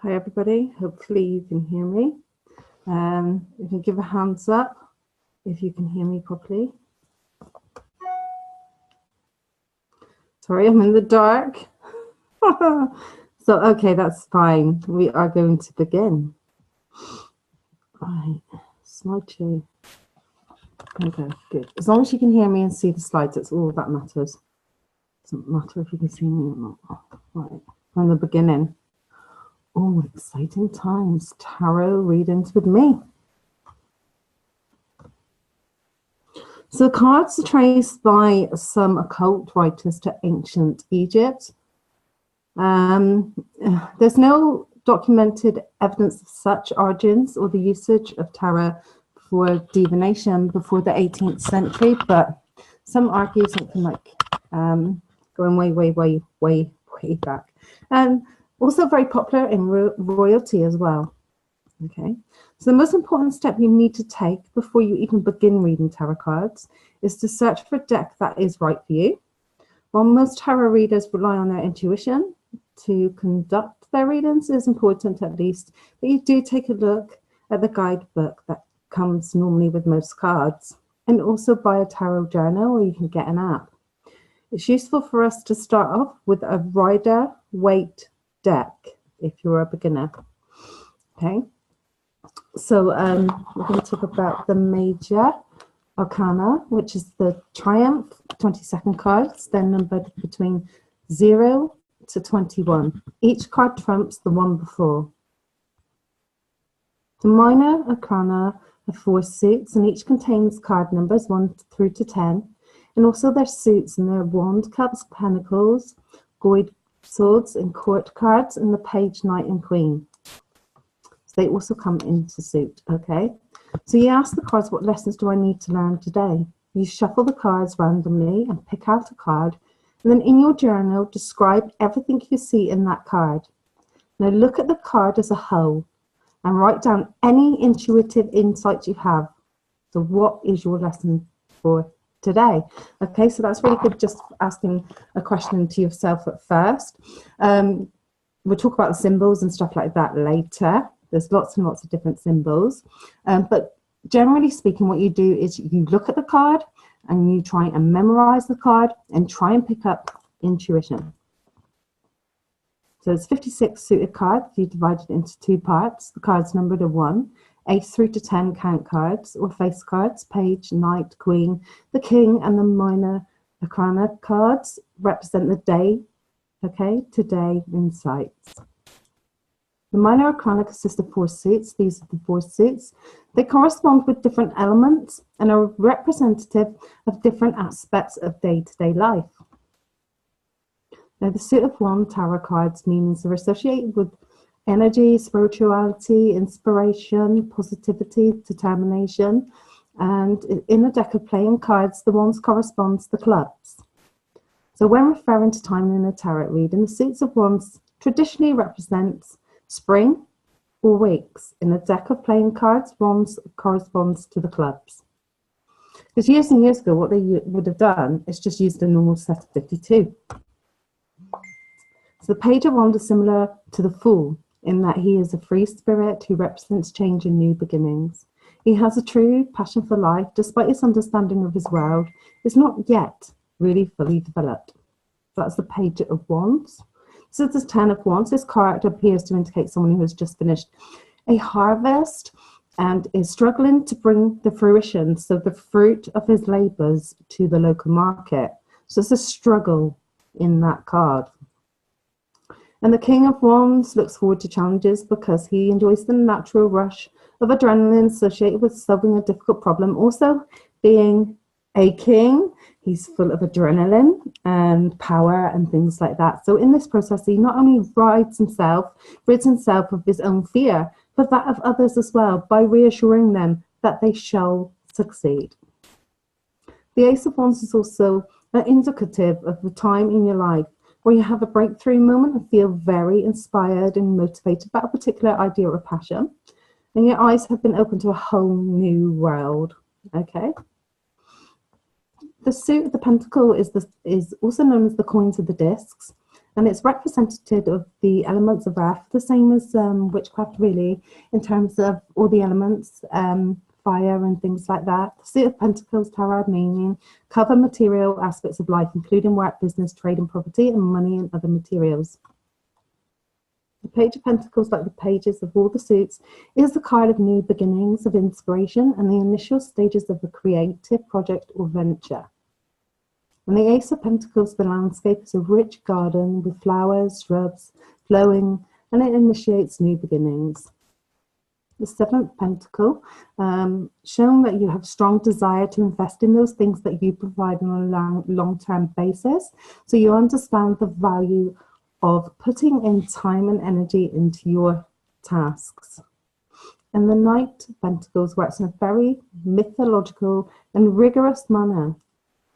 Hi everybody, hopefully you can hear me. You can give a hands up if you can hear me properly. Sorry, I'm in the dark. So, okay, that's fine. We are going to begin. Right, slideshow. Okay, good. As long as you can hear me and see the slides, that's all that matters. Doesn't matter if you can see me or not. Right, from the beginning. Oh, exciting times. Tarot readings with me. So cards are traced by some occult writers to ancient Egypt. There's no documented evidence of such origins or the usage of tarot for divination before the 18th century, but some argue something like going way back. And also very popular in royalty as well. Okay, so the most important step you need to take before you even begin reading tarot cards is to search for a deck that is right for you. While most tarot readers rely on their intuition to conduct their readings, it is important at least that you do take a look at the guidebook that comes normally with most cards, and also buy a tarot journal, or you can get an app. It's useful for us to start off with a Rider-Waite deck if you're a beginner. Okay, so we're going to talk about the major arcana, which is the Triumph 22nd cards. They're numbered between 0 to 21. Each card trumps the one before. The minor arcana have 4 suits, and each contains card numbers 1 through to 10, and also their suits and their wand, cups, pentacles, gold swords, and court cards, and the page, knight, and queen. So they also come into suit. Okay, so you ask the cards, what lessons do I need to learn today? You shuffle the cards randomly and pick out a card, and then in your journal describe everything you see in that card. Now look at the card as a whole and write down any intuitive insights you have. So what is your lesson for today? Okay, so that's really good, just asking a question to yourself at first. We'll talk about the symbols and stuff like that later. There's lots and lots of different symbols, but generally speaking, what you do is you look at the card and you try and memorize the card and try and pick up intuition. So it's 56 suited cards. You divide it into 2 parts. The cards numbered are 1. Ace through to 10 count cards or face cards, page, knight, queen. The king and the minor arcana cards represent the day, okay, today insights. The minor arcana consists of 4 suits. These are the 4 suits. They correspond with different elements and are representative of different aspects of day-to-day life. Now, the suit of 1 tarot cards means they're associated with energy, spirituality, inspiration, positivity, determination. And in a deck of playing cards, the wands corresponds to the clubs. So when referring to time in a tarot reading, the suits of wands traditionally represents spring or weeks. In a deck of playing cards, wands corresponds to the clubs. Because years and years ago, what they would have done is just used a normal set of 52. So the page of wands is similar to the fool in that he is a free spirit who represents change and new beginnings. He has a true passion for life, despite his understanding of his world is not yet really fully developed. That's the page of wands. So this 10 of wands. This card appears to indicate someone who has just finished a harvest and is struggling to bring the fruition, so the fruit of his labors, to the local market. So it's a struggle in that card. And the King of Wands looks forward to challenges because he enjoys the natural rush of adrenaline associated with solving a difficult problem. Also, being a king, he's full of adrenaline and power and things like that. So in this process, he not only rids himself of his own fear, but that of others as well, by reassuring them that they shall succeed. The Ace of Wands is also an indicative of the time in your life where you have a breakthrough moment and feel very inspired and motivated about a particular idea or passion, and your eyes have been opened to a whole new world. Okay. The suit of the pentacle is also known as the coins of the discs. And it's representative of the elements of earth, the same as witchcraft really, in terms of all the elements, fire and things like that. The Suit of Pentacles, tarot meaning, cover material aspects of life, including work, business, trade and property, and money and other materials. The Page of Pentacles, like the pages of all the suits, is the card of new beginnings, of inspiration, and the initial stages of a creative project or venture. And the Ace of Pentacles, the landscape, is a rich garden with flowers, shrubs, flowing, and it initiates new beginnings. The Seventh Pentacle, showing that you have strong desire to invest in those things that you provide on a long-term basis. So you understand the value of putting in time and energy into your tasks. And the Knight of Pentacles works in a very mythological and rigorous manner.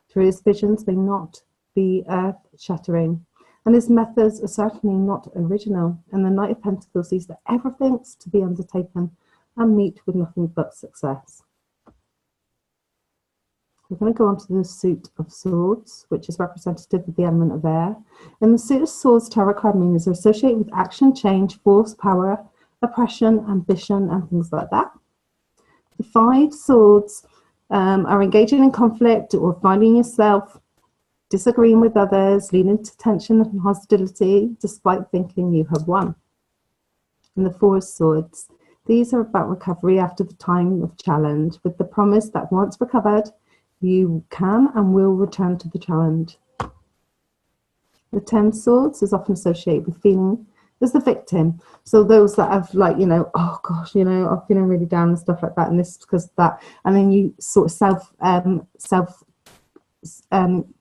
Through his visions may not be earth-shattering, and his methods are certainly not original. And the Knight of Pentacles sees that everything's to be undertaken and meet with nothing but success. We're going to go on to the Suit of Swords, which is representative of the element of air. And the Suit of Swords tarot card meanings are associated with action, change, force, power, oppression, ambition, and things like that. The Five Swords are engaging in conflict or finding yourself disagreeing with others, leading to tension and hostility, despite thinking you have won. And the Four Swords, these are about recovery after the time of challenge, with the promise that once recovered, you can and will return to the challenge. The Ten Swords is often associated with feeling as the victim. So those that have, like, you know, oh gosh, you know, I'm feeling really down and stuff like that, and this is because of that, and then you sort of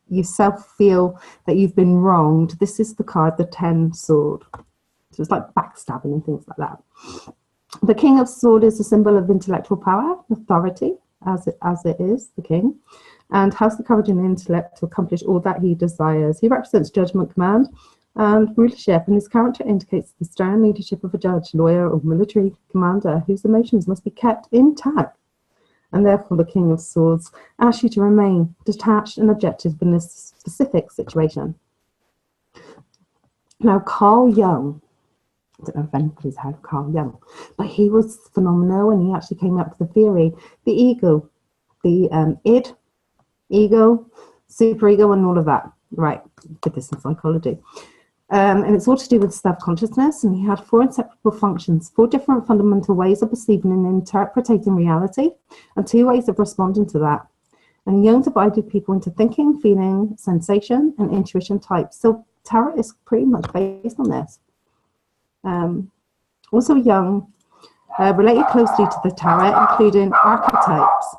you self feel that you've been wronged. This is the card, the Ten Sword. So it's like backstabbing and things like that. The King of Swords is a symbol of intellectual power, authority, as it is, the king, and has the courage and intellect to accomplish all that he desires. He represents judgment, command, and rulership, and his character indicates the stern leadership of a judge, lawyer, or military commander whose emotions must be kept intact. And therefore, the King of Swords asks you to remain detached and objective in this specific situation. Now, Carl Jung, I don't know if anybody's heard of Carl Jung, but he was phenomenal, and he actually came up with the theory, the ego, the id, ego, superego, and all of that. Right, did this in psychology. And it's all to do with self-consciousness, and he had four inseparable functions, four different fundamental ways of perceiving and interpreting reality, and two ways of responding to that. And Jung divided people into thinking, feeling, sensation, and intuition types. So tarot is pretty much based on this. Also, Jung related closely to the tarot, including archetypes,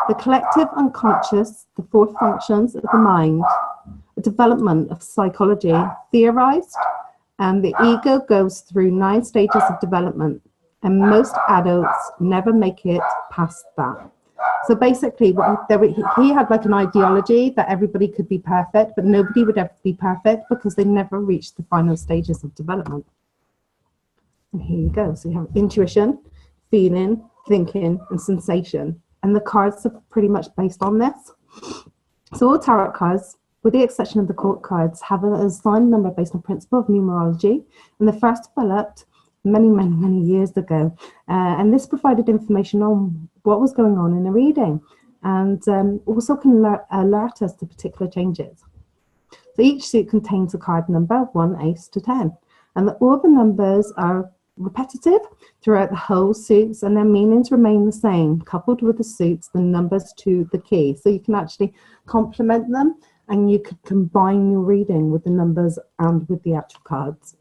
the collective unconscious, the four functions of the mind, the development of psychology, theorized, and the ego goes through 9 stages of development, and most adults never make it past that. So basically, he had like an ideology that everybody could be perfect, but nobody would ever be perfect because they never reached the final stages of development. And here you go. So you have intuition, feeling, thinking, and sensation. And the cards are pretty much based on this. So all tarot cards, with the exception of the court cards, have an assigned number based on principle of numerology. And the first developed many years ago. And this provided information on what was going on in a reading, and also can alert us to particular changes. So each suit contains a card number, 1 ace to 10. And all the numbers are repetitive throughout the whole suits, and their meanings remain the same, coupled with the suits, the numbers to the key. So you can actually complement them, and you could combine your reading with the numbers and with the actual cards.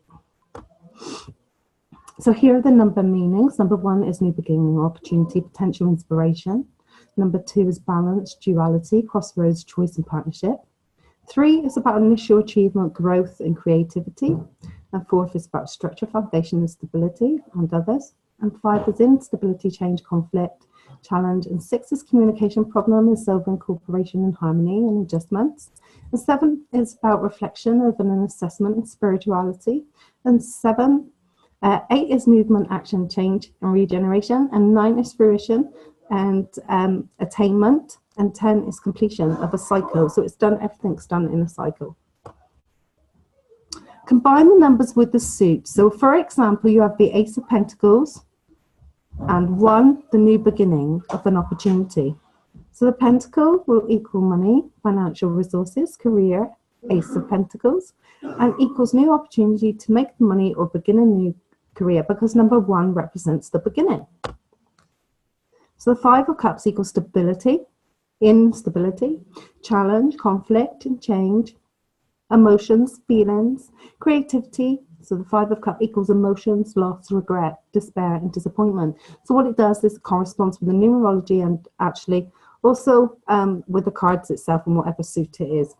So here are the number meanings. Number 1 is new beginning, opportunity, potential, inspiration. Number 2 is balance, duality, crossroads, choice, and partnership. 3 is about initial achievement, growth, and creativity. And 4 is about structure, foundation, and stability, and others. And 5 is instability, change, conflict, challenge. And 6 is communication problem, and solving, cooperation, and harmony, and adjustments. And 7 is about reflection, urban and assessment, and spirituality. And 8 is movement, action, change, and regeneration. And 9 is fruition and attainment. And 10 is completion of a cycle. So it's done, everything's done in a cycle. Combine the numbers with the suit. So for example, you have the Ace of Pentacles and 1, the new beginning of an opportunity. So the Pentacle will equal money, financial resources, career, Ace of Pentacles, and equals new opportunity to make money or begin a new career, because number 1 represents the beginning. So the 5 of Cups equals stability, instability, challenge, conflict and change, emotions, feelings, creativity. So the 5 of Cups equals emotions, loss, regret, despair and disappointment. So what it does is it corresponds with the numerology and actually also with the cards itself and whatever suit it is.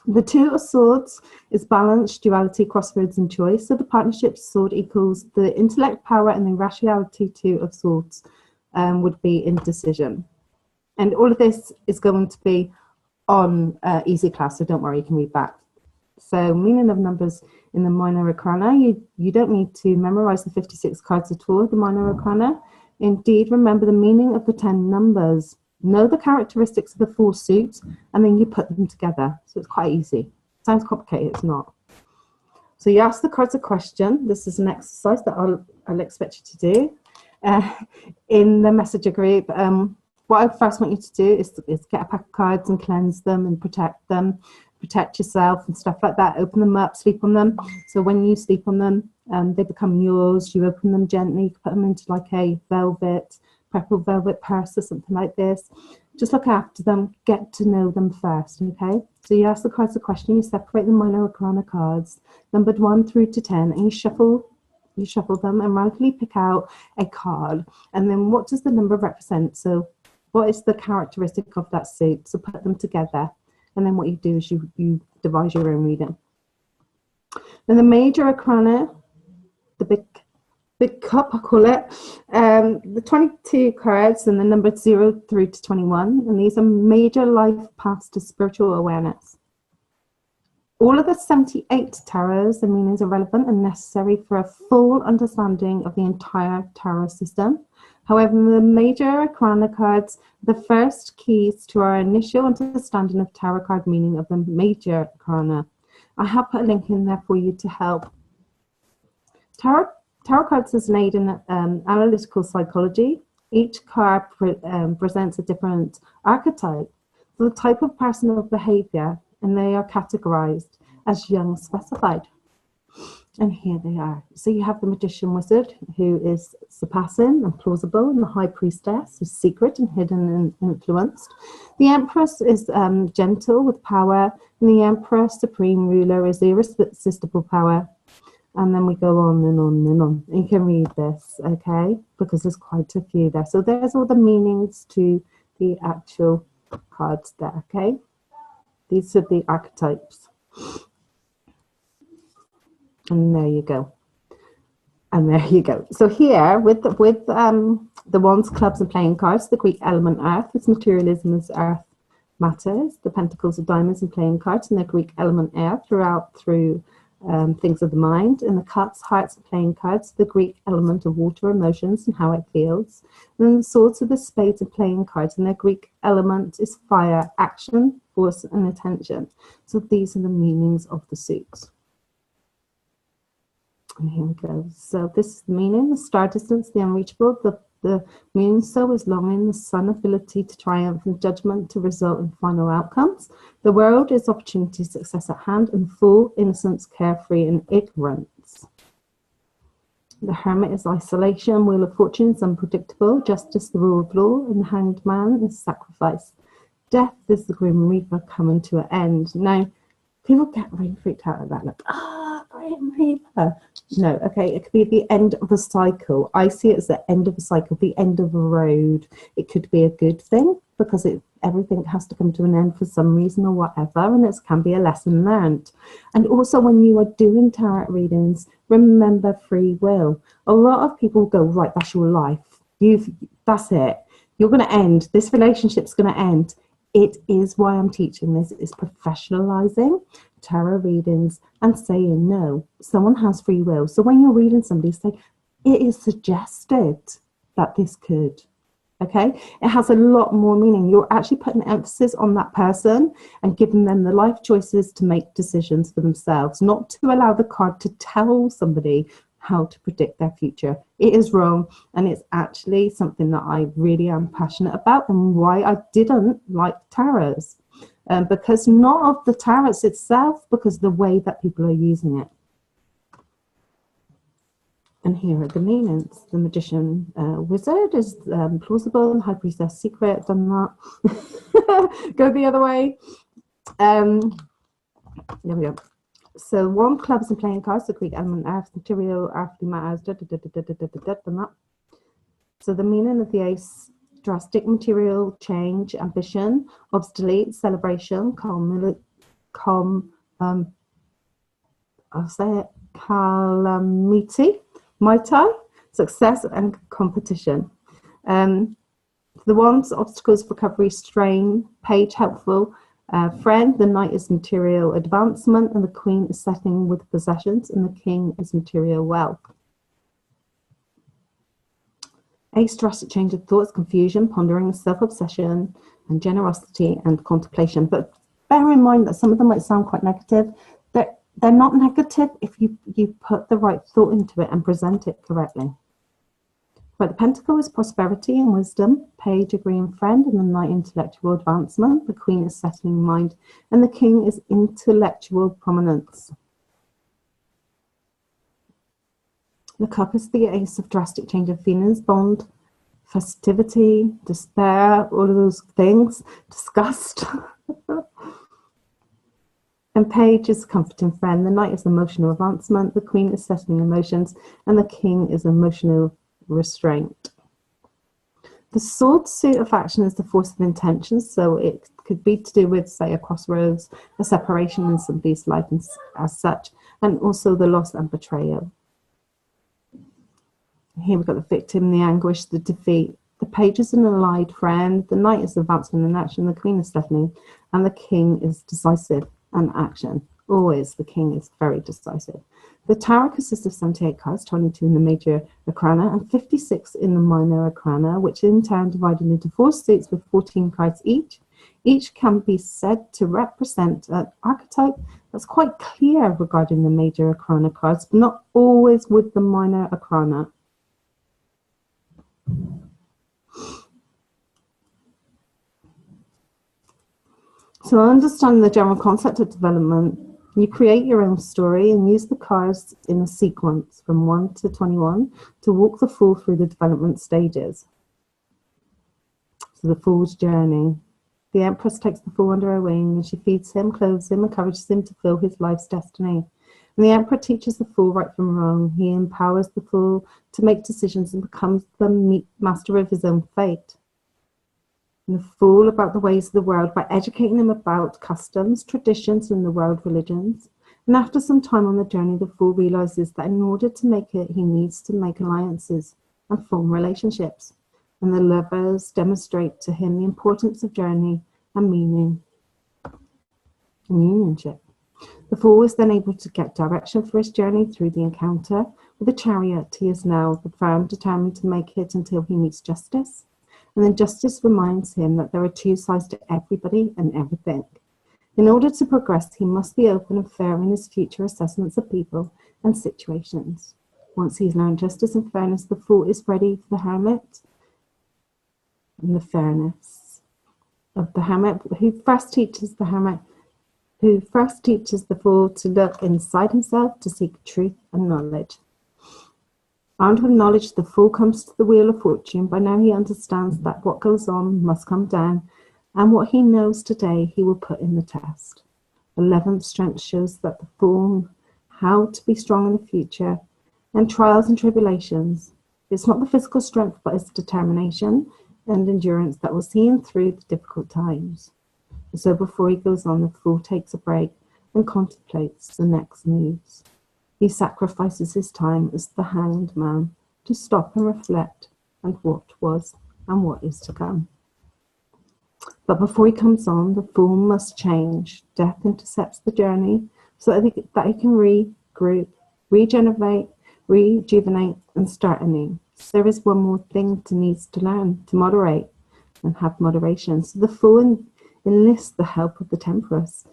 The 2 of Swords is balance, duality, crossroads and choice. So the partnership sword equals the intellect, power and the rationality. 2 of Swords would be indecision. And all of this is going to be on easy class, so don't worry, you can read back. So meaning of numbers in the minor arcana, you don't need to memorize the 56 cards at all, the minor arcana. Indeed, remember the meaning of the 10 numbers. Know the characteristics of the 4 suits, and then you put them together. So it's quite easy. Sounds complicated, it's not. So you ask the cards a question. This is an exercise that I'll expect you to do in the messenger group. What I first want you to do is get a pack of cards and cleanse them and protect yourself and stuff like that. Open them up, sleep on them. So when you sleep on them, they become yours. You open them gently, you put them into like a purple velvet purse or something like this. Just look after them, get to know them first, okay? So you ask the cards a question, you separate the minor arcana cards, numbered 1 through to 10, and you shuffle them and randomly pick out a card. And then what does the number represent? So what is the characteristic of that suit? So put them together. And then what you do is you devise your own reading. Then the major arcana, the big cup, I call it, the 22 cards and the number 0 through to 21. And these are major life paths to spiritual awareness. All of the 78 tarots and meanings are relevant and necessary for a full understanding of the entire tarot system. However, the major arcana cards are the first keys to our initial understanding of tarot card meaning of the major arcana. I have put a link in there for you to help. Tarot cards is an aid in analytical psychology. Each card presents a different archetype, so the type of personal behavior, and they are categorized as Jung specified. And here they are. So you have the magician wizard, who is surpassing and plausible, and the high priestess, who's secret and hidden and influenced. The empress is gentle with power, and the emperor, supreme ruler, is irresistible power. And then we go on and on and on. You can read this, okay, because there's quite a few there. So there's all the meanings to the actual cards there, okay? These are the archetypes. And there you go. And there you go. So here, with the wands, clubs, and playing cards, the Greek element earth, its materialism is earth matters. The pentacles are diamonds and playing cards, and the Greek element air through things of the mind. And the cups, hearts, and playing cards, the Greek element of water, emotions, and how it feels. And then the swords are the spades and playing cards, and their Greek element is fire, action, force, and attention. So these are the meanings of the suits. And here we go. So this is the meaning: the star distance, the unreachable, the moon so is longing, the sun ability to triumph, and judgment to result in final outcomes. The world is opportunity, success at hand, and full innocence, carefree, and ignorance. The hermit is isolation, wheel of fortune is unpredictable, justice the rule of law, and the hanged man is sacrifice. Death is the grim reaper coming to an end. Now, people get really freaked out at that, like, grim reaper. No, okay, it could be the end of a cycle. I see it as the end of a cycle, the end of a road. It could be a good thing because everything has to come to an end for some reason or whatever, and it can be a lesson learned. And also, when you are doing tarot readings, remember free will. A lot of people go, right, that's your life. That's it. You're going to end. This relationship's going to end. It is why I'm teaching this. It's professionalizing tarot readings and saying no. Someone has free will. So when you're reading somebody, say, it is suggested that this could. Okay, it has a lot more meaning. You're actually putting emphasis on that person and giving them the life choices to make decisions for themselves, not to allow the card to tell somebody how to predict their future. It is wrong, and it's actually something that I really am passionate about, and why I didn't like tarots. Because not of the tarots itself, because the way that people are using it. And here are the meanings. The magician wizard is plausible, and high priestess secret, done that. Go the other way. There we go. So one, clubs and playing cards, the Greek element, earth, material, earthly matters, done that. So the meaning of the ace: drastic material change, ambition, obstinate, celebration, I'll say it, calamity, Maitai, success and competition. The ones, obstacles, recovery, strain, page, helpful, friend, the knight is material advancement, and the queen is settling with possessions, and the king is material wealth. Ace, drastic change of thoughts, confusion, pondering, self-obsession, and generosity and contemplation. But bear in mind that some of them might sound quite negative. They're not negative if you put the right thought into it and present it correctly. Right, the pentacle is prosperity and wisdom, page, agreeing friend, and the knight intellectual advancement, the queen is settling mind, and the king is intellectual prominence. The cup is the ace of drastic change of feelings, bond, festivity, despair, all of those things, disgust. And page is comforting friend, the knight is emotional advancement, the queen is settling emotions, and the king is emotional restraint. The sword suit of action is the force of intention, so it could be to do with, say, a crossroads, a separation in somebody's life as such, and also the loss and betrayal. Here we've got the victim, the anguish, the defeat. The page is an allied friend, the knight is advancement in action, the queen is settling, and the king is decisive and action. Always the king is very decisive. The tarot consists of 78 cards, 22 in the major arcana and 56 in the minor arcana, which in turn divided into 4 suits with 14 cards each. Each can be said to represent an archetype that's quite clear regarding the major arcana cards, but not always with the minor arcana. So understanding the general concept of development, you create your own story and use the cards in a sequence from 1 to 21 to walk the fool through the development stages. So the fool's journey. The empress takes the fool under her wing, and she feeds him, clothes him, encourages him to fulfill his life's destiny. And the emperor teaches the fool right from wrong. He empowers the fool to make decisions and becomes the master of his own fate. And the fool about the ways of the world by educating him about customs, traditions, and the world religions. And after some time on the journey, the fool realizes that in order to make it, he needs to make alliances and form relationships. And the lovers demonstrate to him the importance of journey and meaning and unionship. The fool is then able to get direction for his journey through the encounter with the chariot. He is now firm, determined to make it until he meets justice. And then justice reminds him that there are two sides to everybody and everything. In order to progress, he must be open and fair in his future assessments of people and situations. Once he's learned justice and fairness, the fool is ready for the hermit and the fairness of the hermit, who first teaches the fool to look inside himself to seek truth and knowledge. Armed with knowledge, the fool comes to the wheel of fortune. By now he understands that what goes on must come down, and what he knows today he will put in the test. 11th strength shows that the fool how to be strong in the future and trials and tribulations. It's not the physical strength, but it's determination and endurance that will see him through the difficult times. And so before he goes on, the fool takes a break and contemplates the next moves. He sacrifices his time as the hanged man to stop and reflect on what was and what is to come. But before he comes on, the fool must change. Death intercepts the journey so that he can regroup, regenerate, rejuvenate, and start anew. there is one more thing to needs to learn, to moderate and have moderation. So the Fool enlists the help of the Temperance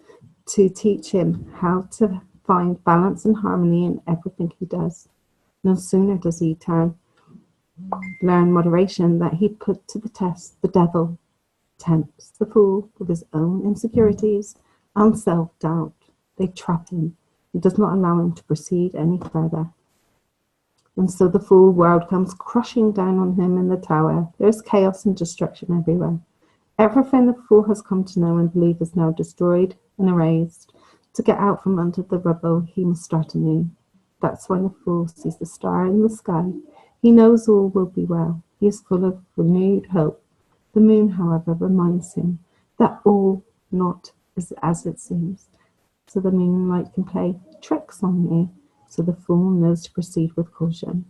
to teach him how to find balance and harmony in everything he does. No sooner does he learn moderation that he put to the test the devil tempts the Fool with his own insecurities and self-doubt. They trap him. It does not allow him to proceed any further. And so the Fool world comes crushing down on him in the tower. There's chaos and destruction everywhere. Everything the Fool has come to know and believe is now destroyed and erased. To get out from under the rubble, he must start anew. That's when the Fool sees the star in the sky. He knows all will be well. He is full of renewed hope. The moon, however, reminds him that all not is as it seems. So the moonlight can play tricks on you. So the Fool knows to proceed with caution.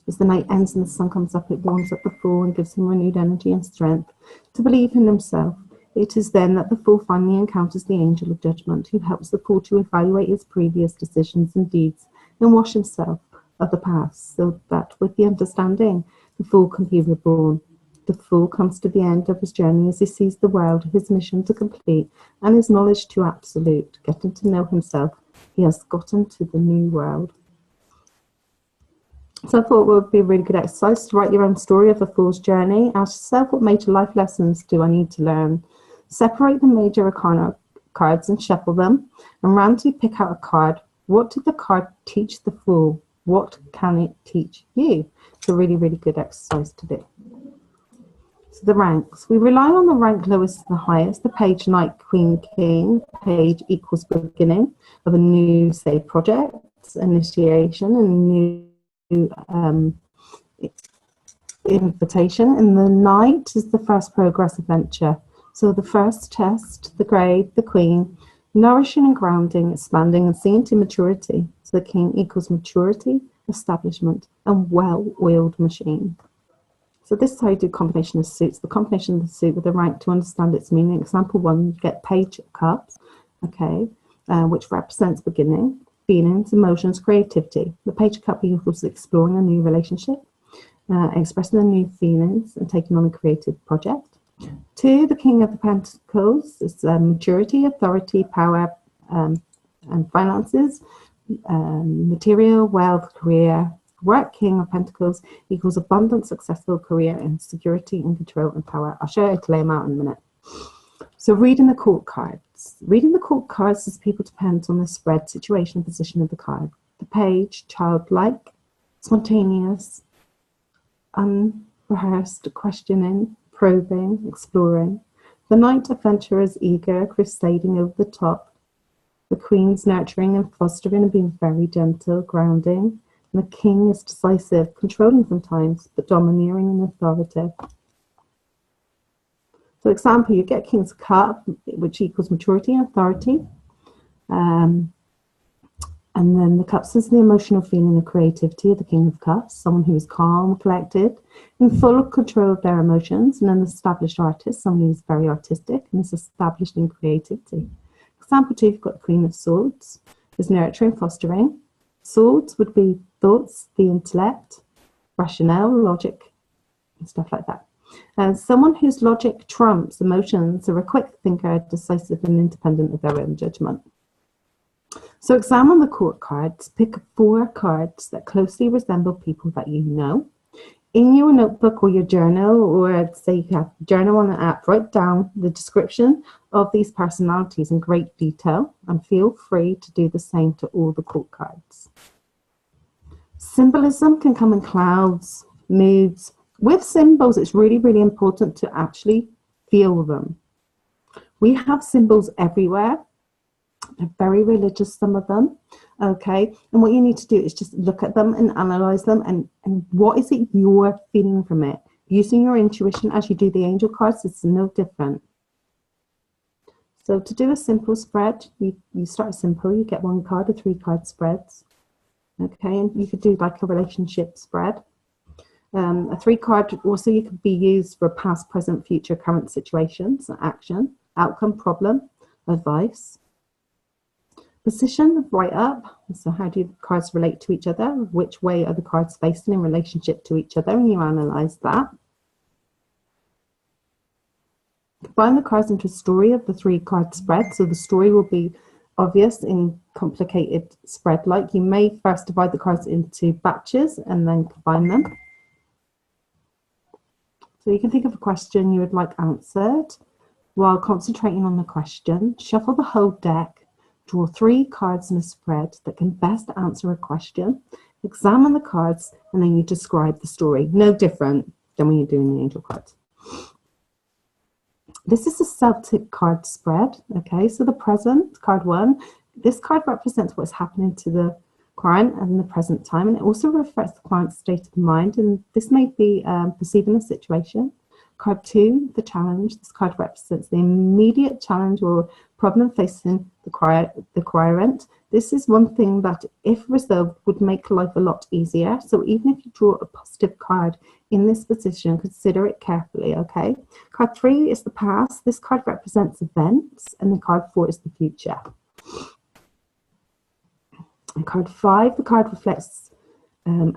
As the night ends and the sun comes up, it warms up the Fool and gives him renewed energy and strength to believe in himself. It is then that the Fool finally encounters the angel of judgment, who helps the Fool to evaluate his previous decisions and deeds and wash himself of the past, so that with the understanding, the Fool can be reborn. The Fool comes to the end of his journey as he sees the world, his mission to complete, and his knowledge to absolute. Getting to know himself, he has gotten to the new world. So I thought it would be a really good exercise to write your own story of the Fool's journey. Ask yourself, what major life lessons do I need to learn? Separate the major arcana cards and shuffle them, and randomly pick out a card. What did the card teach the Fool? What can it teach you? It's a really, really good exercise to do. So the ranks. We rely on the rank lowest to the highest. The page Knight, Queen, King. Page equals beginning of a new, say, project, initiation, and new invitation. And the Knight is the first progress adventure. So the first test, the grade, the Queen, nourishing and grounding, expanding and seeing to maturity. So the King equals maturity, establishment, and well-oiled machine. So this is how you do combination of suits. The combination of the suit with the rank to understand its meaning. Example 1, you get Page of Cups, okay, which represents beginning, feelings, emotions, creativity. The Page of Cups equals exploring a new relationship, expressing the new feelings, and taking on a creative project. 2, the King of the Pentacles is maturity, authority, power, and finances, material, wealth, career. Work. King of Pentacles equals abundant, successful career, and security and control and power. I'll show you how to lay them out in a minute. So reading the court cards. Reading the court cards as people depends on the spread, situation, and position of the card. The Page, childlike, spontaneous, unrehearsed, questioning, probing, exploring. The Knight, adventurers, eager, crusading over the top. The Queen's nurturing and fostering and being very gentle, grounding. And the King is decisive, controlling sometimes, but domineering and authoritative. So example, you get King's Cup, which equals maturity and authority. And then the Cups is the emotional feeling and creativity of the King of Cups, someone who is calm, collected, in full control of their emotions, and an established artist, someone who is very artistic and is established in creativity. Example 2, you've got the Queen of Swords, is nurturing, fostering. Swords would be thoughts, the intellect, rationale, logic, and stuff like that. Someone whose logic trumps emotions, are a quick thinker, decisive and independent of their own judgment. So examine the court cards. Pick 4 cards that closely resemble people that you know. In your notebook or your journal, or say you have a journal on an app, write down the description of these personalities in great detail, and feel free to do the same to all the court cards. Symbolism can come in clouds, moods. With symbols, it's really, really important to actually feel them. We have symbols everywhere. They're very religious, some of them, okay? And what you need to do is just look at them and analyze them, and what is it you're feeling from it? Using your intuition as you do the angel cards, it's no different. So to do a simple spread, you start simple, you get 1 card or 3 card spreads, okay? And you could do like a relationship spread. A 3 card also you could be used for past, present, future, current situations, action, outcome, problem, advice. Position right up. So how do the cards relate to each other? Which way are the cards facing in relationship to each other? And you analyze that. Combine the cards into a story of the 3-card spread. So the story will be obvious in complicated spread. Like you may first divide the cards into batches and then combine them. So you can think of a question you would like answered while concentrating on the question. Shuffle the whole deck. Draw 3 cards in a spread that can best answer a question. Examine the cards and then you describe the story. No different than when you're doing the angel cards. This is a Celtic card spread. Okay, so the present, card 1. This card represents what's happening to the client in the present time, and it also reflects the client's state of mind, and this may be perceiving a situation. Card 2, the challenge. This card represents the immediate challenge or problem facing the querent. This is one thing that, if resolved, would make life a lot easier. So even if you draw a positive card in this position, consider it carefully, okay? Card 3 is the past. This card represents events, and the card 4 is the future. And card 5, the card reflects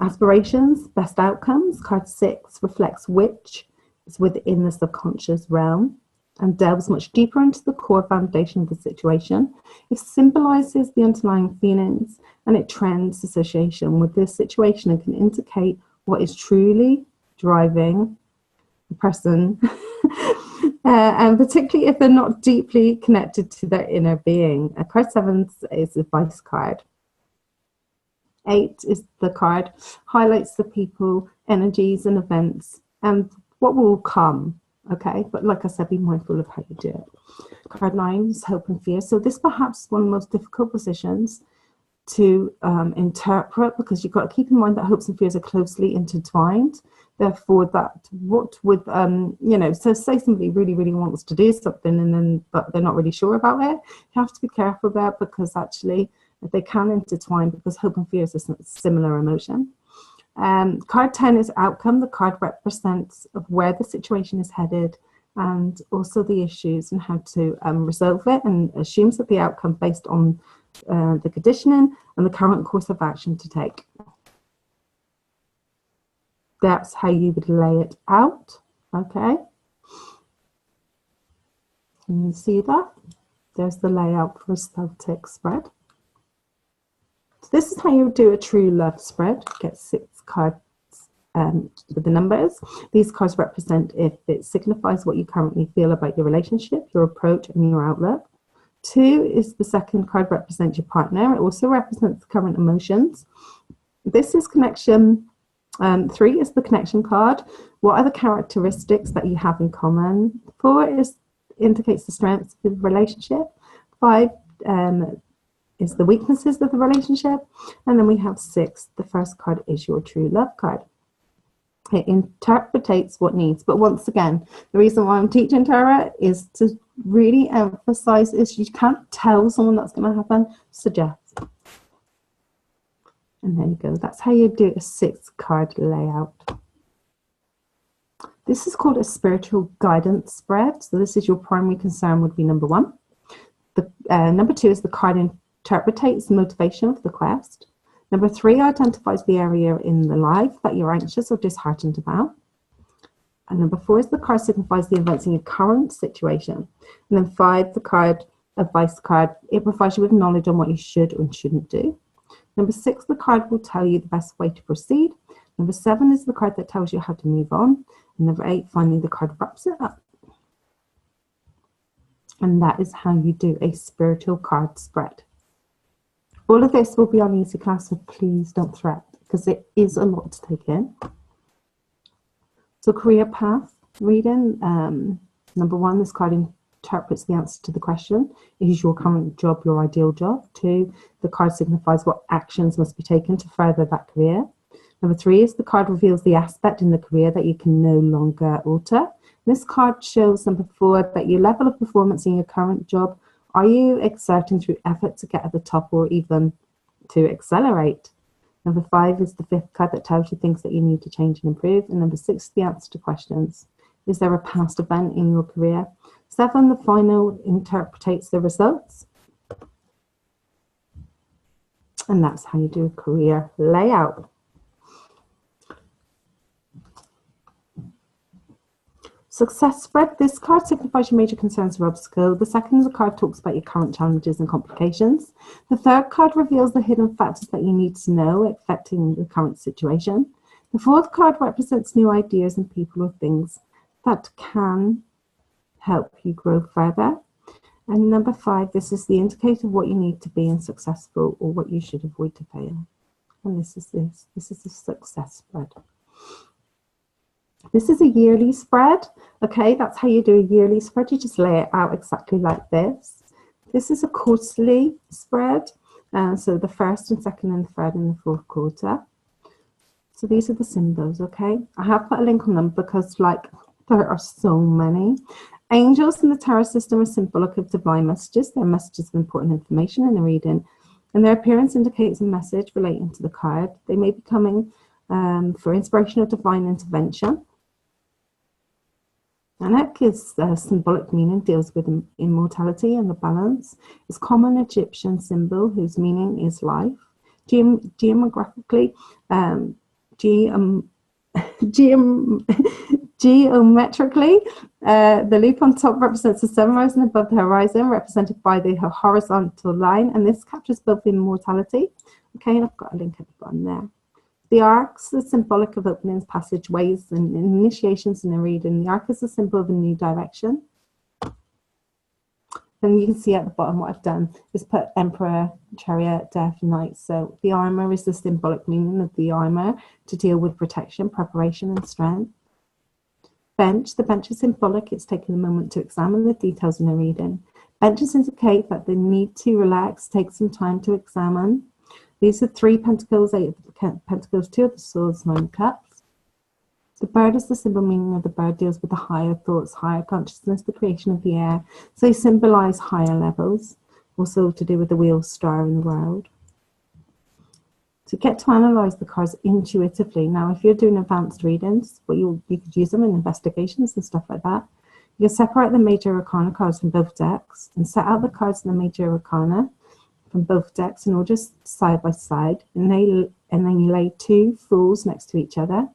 aspirations, best outcomes. Card 6 reflects which is within the subconscious realm and delves much deeper into the core foundation of the situation. It symbolizes the underlying feelings and it trends association with this situation and can indicate what is truly driving the person, and particularly if they're not deeply connected to their inner being. Card 7 is a advice card. 8 is the card highlights the people, energies and events and what will come. Okay, but like I said, be mindful of how you do it. Card 9 is hope and fear. So this perhaps is one of the most difficult positions to interpret, because you've got to keep in mind that hopes and fears are closely intertwined. Therefore, that what would so say somebody really wants to do something and then but they're not really sure about it. You have to be careful there, because actually they can intertwine, because hope and fear is a similar emotion. Card 10 is outcome. The card represents of where the situation is headed and also the issues and how to resolve it, and assumes that the outcome based on the conditioning and the current course of action to take. That's how you would lay it out. Okay. Can you see that? There's the layout for a Celtic spread. So this is how you do a true love spread. Get 6 cards with the numbers. These cards represent if it signifies what you currently feel about your relationship, your approach and your outlook. 2 is the second card, represents your partner. It also represents current emotions. This is connection. 3 is the connection card. What are the characteristics that you have in common? 4 indicates the strengths of the relationship. 5 is the weaknesses of the relationship. And then we have 6. The first card is your true love card. It interpretates what needs. But once again, the reason why I'm teaching tarot is to really emphasize is you can't tell someone that's going to happen. Suggest. And there you go. That's how you do a 6-card layout. This is called a spiritual guidance spread. So this is your primary concern would be number 1. The number 2 is the card interpretates the motivation of the quest. Number 3 identifies the area in the life that you're anxious or disheartened about. And number 4 is the card signifies the events in your current situation. And then 5, the card advice card, it provides you with knowledge on what you should and shouldn't do. Number 6, the card will tell you the best way to proceed. Number 7 is the card that tells you how to move on. And number 8, finally, the card wraps it up. And that is how you do a spiritual card spread. All of this will be on Easy Class, so please don't fret, because it is a lot to take in. So career path reading, number 1, this card interprets the answer to the question. Is your current job your ideal job? 2, the card signifies what actions must be taken to further that career. Number 3 is the card reveals the aspect in the career that you can no longer alter. This card shows, number 4, that your level of performance in your current job, are you exerting through effort to get at the top or even to accelerate? Number 5 is the 5th card that tells you things that you need to change and improve. And number 6 is the answer to questions. Is there a past event in your career? 7, the final, interpretates the results. And that's how you do a career layout. Success spread. This card signifies your major concerns or obstacles. The second card talks about your current challenges and complications. The third card reveals the hidden factors that you need to know affecting the current situation. The fourth card represents new ideas and people or things that can help you grow further. And number 5, this is the indicator of what you need to be successful or what you should avoid to fail. And this is the success spread. This is a yearly spread. Okay, that's how you do a yearly spread. You just lay it out exactly like this. This is a quarterly spread. So the first and second and third and the fourth quarter. So these are the symbols, okay? I have put a link on them because there are so many. Angels in the tarot system are symbolic of divine messages. They're messages of important information in the reading. And their appearance indicates a message relating to the card. They may be coming for inspiration or divine intervention. Anak is symbolic meaning, deals with immortality and the balance. It's a common Egyptian symbol whose meaning is life. Geometrically, the loop on top represents the sun rising above the horizon, represented by the horizontal line, and this captures both immortality. Okay, and I've got a link at the bottom there. The arcs are symbolic of openings, passageways, and initiations in the reading. The arc is a symbol of a new direction. And you can see at the bottom what I've done is put Emperor, Chariot, Death, Knight. So the armor is the symbolic meaning of the armor to deal with protection, preparation, and strength. Bench, the bench is symbolic. It's taking a moment to examine the details in the reading. Benches indicate that they need to relax, take some time to examine. These are 3 pentacles, 8 of the pentacles, 2 of the swords, 9 cups. The bird is the symbol meaning of the bird, deals with the higher thoughts, higher consciousness, the creation of the air. So they symbolize higher levels, also to do with the wheel star in the world. To get to analyze the cards intuitively. Now, if you're doing advanced readings, you could use them in investigations and stuff like that. You can separate the major arcana cards from both decks and set out the cards in the major arcana from both decks in order side by side, and then you lay 2 fools next to each other,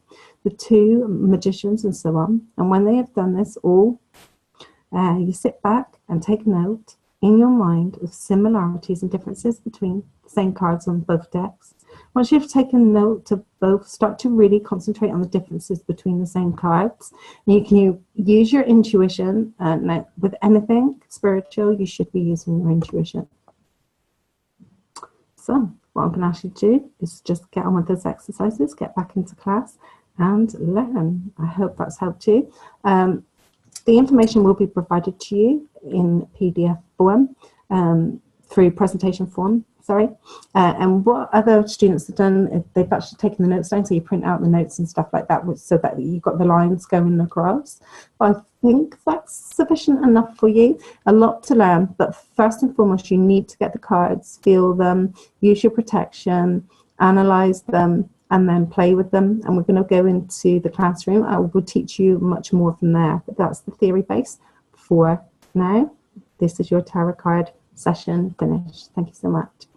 the 2 magicians, and so on. And when they have done this all, you sit back and take note in your mind of similarities and differences between the same cards on both decks. Once you've taken note of both, start to really concentrate on the differences between the same cards. And you can use your intuition. With anything spiritual, you should be using your intuition. So what I'm going to ask you to do is just get on with those exercises, get back into class and learn. I hope that's helped you. The information will be provided to you in PDF form, through presentation form, and what other students have done, they've actually taken the notes down, so you print out the notes and stuff like that, so that you've got the lines going across. But I think that's sufficient enough for you. A lot to learn, but first and foremost, you need to get the cards, feel them, use your protection, analyze them, and then play with them. And we're going to go into the classroom. I will teach you much more from there, but that's the theory base for now. This is your tarot card session finished. Thank you so much.